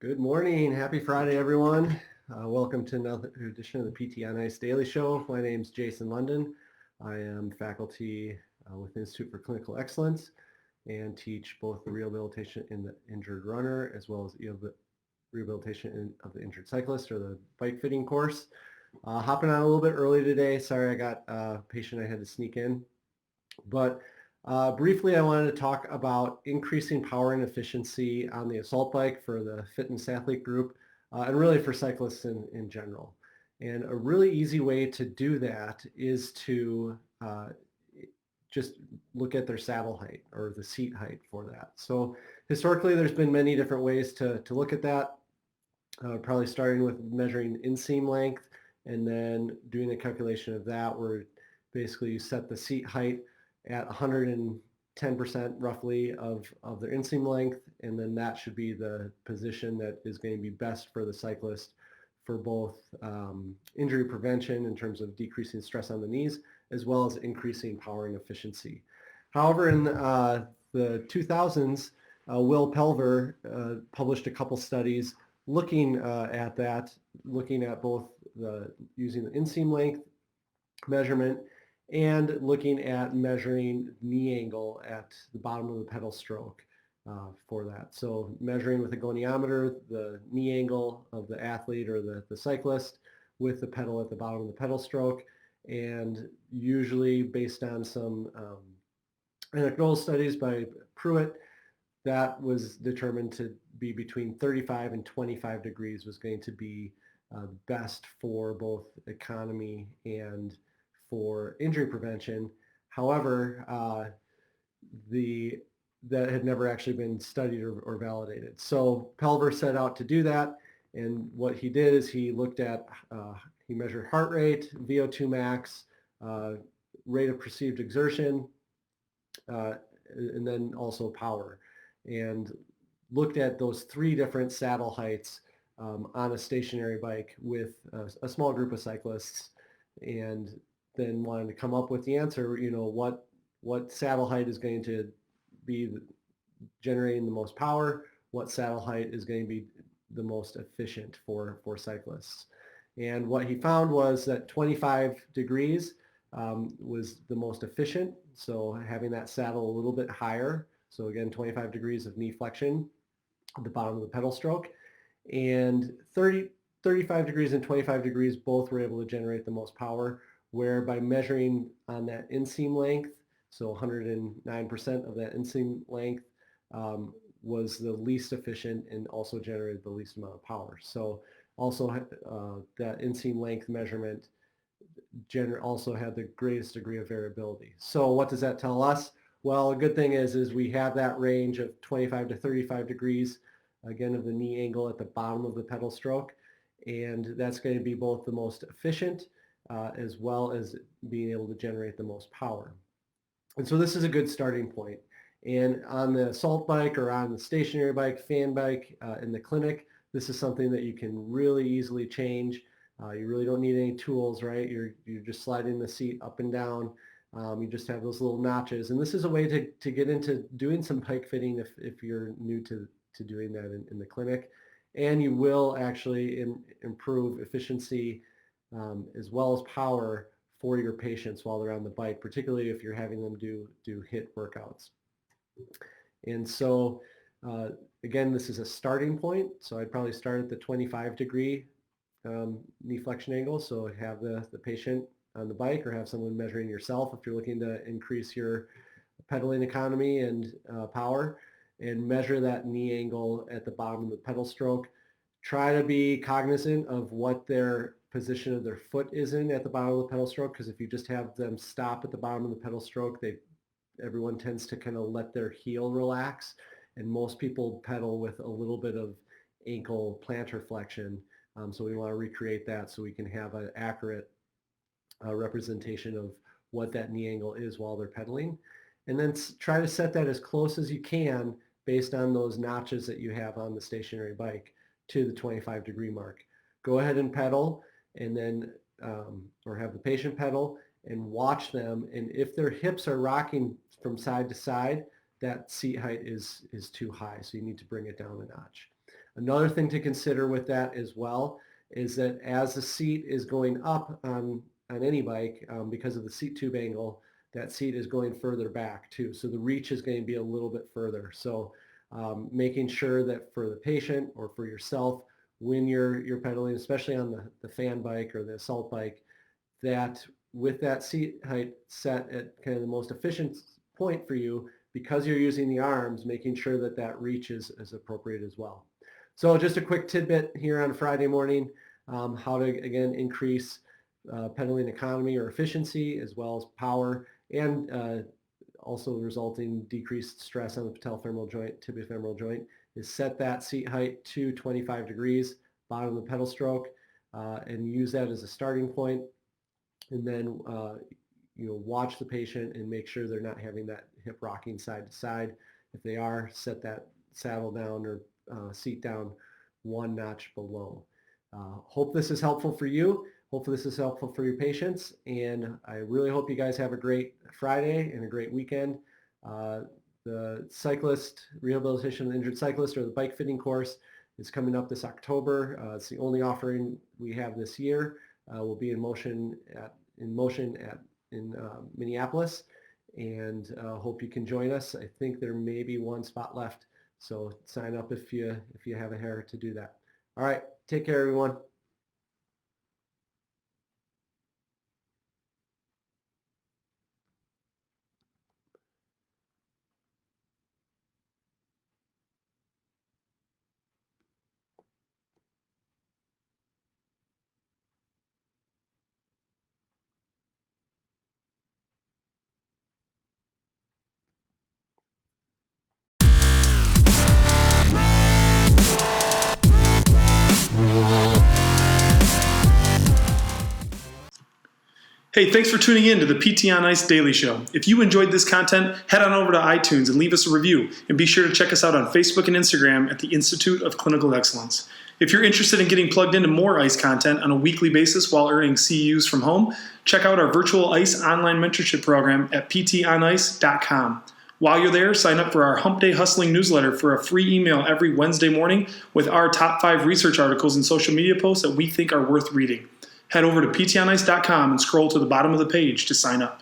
Good morning. Happy Friday, everyone. Welcome to another edition of the PT on Ice Daily Show. My name is Jason London. I am faculty with the Institute for Clinical Excellence and teach both the rehabilitation in the injured runner as well as the rehabilitation of the injured cyclist or the bike fitting course. Hopping on a little bit early today. Sorry, I got a patient I had to sneak in. But briefly, I wanted to talk about increasing power and efficiency on the assault bike for the fitness athlete group and really for cyclists in general. And a really easy way to do that is to just look at their saddle height or the seat height for that. So historically, there's been many different ways to look at that, probably starting with measuring inseam length and then doing a calculation of that where basically you set the seat height at 110% roughly of their inseam length, and then that should be the position that is going to be best for the cyclist for both injury prevention in terms of decreasing stress on the knees, as well as increasing power and efficiency. However, in the 2000s, Will Pelver published a couple studies looking at that, looking at both using the inseam length measurement and looking at measuring knee angle at the bottom of the pedal stroke for that. So measuring with a goniometer the knee angle of the athlete or the cyclist with the pedal at the bottom of the pedal stroke, and usually based on some anecdotal studies by Pruitt, that was determined to be between 35 and 25 degrees was going to be best for both economy and for injury prevention. However, that had never actually been studied or validated. So Pelver set out to do that, and what he did is he looked at, he measured heart rate, VO2 max, rate of perceived exertion, and then also power, and looked at those three different saddle heights on a stationary bike with a small group of cyclists, and then wanted to come up with the answer, what saddle height is going to be generating the most power, what saddle height is going to be the most efficient for cyclists. And what he found was that 25 degrees was the most efficient. So having that saddle a little bit higher. So again, 25 degrees of knee flexion at the bottom of the pedal stroke. And 35 degrees and 25 degrees both were able to generate the most power, where by measuring on that inseam length, so 109% of that inseam length was the least efficient and also generated the least amount of power. So also that inseam length measurement also had the greatest degree of variability. So what does that tell us? Well, a good thing is we have that range of 25 to 35 degrees, again, of the knee angle at the bottom of the pedal stroke. And that's going to be both the most efficient as well as being able to generate the most power. And so this is a good starting point. And on the assault bike or on the stationary bike, fan bike in the clinic, this is something that you can really easily change. You really don't need any tools, right? You're just sliding the seat up and down. You just have those little notches. And this is a way to get into doing some bike fitting if you're new to doing that in the clinic. And you will actually improve efficiency as well as power for your patients while they're on the bike, particularly if you're having them do HIIT workouts. And so again, this is a starting point. So I'd probably start at the 25 degree knee flexion angle. So have the patient on the bike or have someone measuring yourself if you're looking to increase your pedaling economy and power, and measure that knee angle at the bottom of the pedal stroke. Try to be cognizant of what their position of their foot is in at the bottom of the pedal stroke, because if you just have them stop at the bottom of the pedal stroke, everyone tends to kind of let their heel relax, and most people pedal with a little bit of ankle plantar flexion. So we want to recreate that so we can have an accurate representation of what that knee angle is while they're pedaling. And then try to set that as close as you can based on those notches that you have on the stationary bike to the 25 degree mark. Go ahead and pedal, and then or have the patient pedal and watch them. And if their hips are rocking from side to side, that seat height is too high. So you need to bring it down a notch. Another thing to consider with that as well is that as the seat is going up on any bike, because of the seat tube angle, that seat is going further back too. So the reach is going to be a little bit further. So making sure that for the patient or for yourself, when you're pedaling, especially on the fan bike or the assault bike, that with that seat height set at kind of the most efficient point for you, because you're using the arms, making sure that that reach is appropriate as well. So just a quick tidbit here on Friday morning, how to, again, increase pedaling economy or efficiency as well as power, and also resulting decreased stress on the patellofemoral joint, tibiofemoral joint, is set that seat height to 25 degrees, bottom of the pedal stroke, and use that as a starting point. And then watch the patient and make sure they're not having that hip rocking side to side. If they are, set that saddle down or seat down one notch below. Hope this is helpful for you. Hopefully this is helpful for your patients, and I really hope you guys have a great Friday and a great weekend. The cyclist rehabilitation of the injured cyclist, or the bike fitting course, is coming up this October. It's the only offering we have this year. We'll be in motion in Minneapolis, and hope you can join us. I think there may be one spot left, so sign up if you have a hair to do that. All right, take care, everyone. Hey, thanks for tuning in to the PT on Ice Daily Show. If you enjoyed this content, head on over to iTunes and leave us a review. And be sure to check us out on Facebook and Instagram at the Institute of Clinical Excellence. If you're interested in getting plugged into more ICE content on a weekly basis while earning CEUs from home, check out our virtual ICE online mentorship program at ptonice.com. While you're there, sign up for our Hump Day Hustling newsletter for a free email every Wednesday morning with our top 5 research articles and social media posts that we think are worth reading. Head over to ptonice.com and scroll to the bottom of the page to sign up.